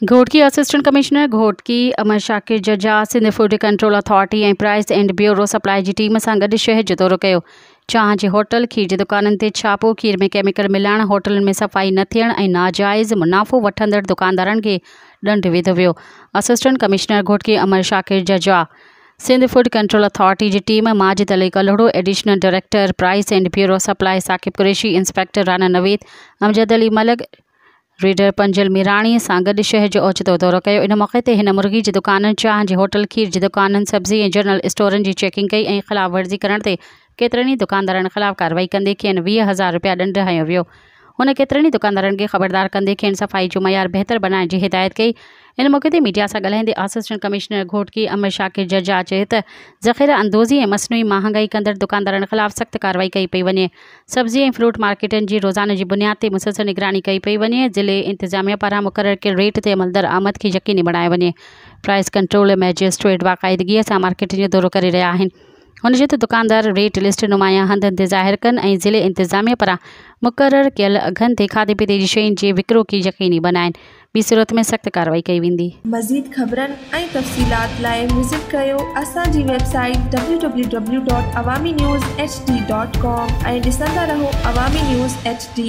Ghotki assistant commissioner Ghotki Amar Shakir जजा Sindh food control authority ऐं price and bureau supply जी टीम सां गॾु शहर जो दौरो कयो। चांहि जे होटल, खीर जी दुकाननि ते छापो, खीर में केमिकल मिलाइण, होटलनि में सफ़ाई न थियण ऐं नाजाइज़ मुनाफ़ो वठंदड़ दुकानदारनि खे ॾंड विधो वियो। असिस्टेंट कमिश्नर घोटकी अमर शाकिर जजा, सिंध फूड कंट्रोल अथॉरिटी जी team Majid Ali Kalhoro, additional director price and bureau supply Saqib Qureshi, inspector Rana Naveed, Amjad Ali Malik, reader Panjal Mirani सां गॾु शहर जो ओचितो दौरो कयो। इन मौक़े ते हिन मुर्गी जी दुकाननि, चांहि जे होटल, खीर जी दुकाननि, सब्ज़ी ऐं जनरल स्टोरनि जी चेकिंग कई ऐं ख़िलाफ़ वर्ज़ी करण ते केतिरनि ई दुकानदारनि ख़िलाफ़ कार्रवाई कंदे खेनि 20,000 रुपया ॾंड हयो वियो। हुन केतिरनि ई दुकानदारनि खे ख़बरदार कंदे खेनि सफ़ाई जो मयार बहितर बनाइण जी हिदायत कई। इन मौक़े ते मीडिया सां ॻाल्हाईंदे असिस्टेंट कमिश्नर घोटकी अमर शाकिर जजा चयो त ज़ख़ीरा अंदोज़ी ऐं मसनूई महांगाई कंदड़ दुकानदारनि ख़िलाफ़ सख़्त कार्रवाई कई पई वञे। सब्ज़ी ऐं फ्रूट मार्केटनि जी रोज़ाने जी बुनियाद ते मुसलसल निगरानी कई पई वञे। ज़िले इंतिज़ामिया पारां मुक़ररु कयल रेट ते अमल दरआमद खे यकीनी बणायो वञे। प्राइस कंट्रोल मैजिस्ट्रेट बाक़ाइदगीअ सां मार्केटनि जो दौरो करे रहिया आहिनि। हुन चयो त दुकानदार रेट लिस्ट नुमाया हंधनि ते ज़ाहिर कनि ऐं ज़िले इंतिज़ामिया पारां मुक़ररु कयल अघनि ते खाधे पीते जी शयुनि जे विकिरो खे यकीनी बनाइनि। ॿी सूरत में सख़्त कार्रवाई कई वेंदी। मज़ीद ख़बरनि ऐं तफ़सीलात लाइ विज़िट कयो असांजी वेबसाइट www.awamiNewsHD.com ऐं ॾिसंदा रहो अवामी न्यूज़ HD।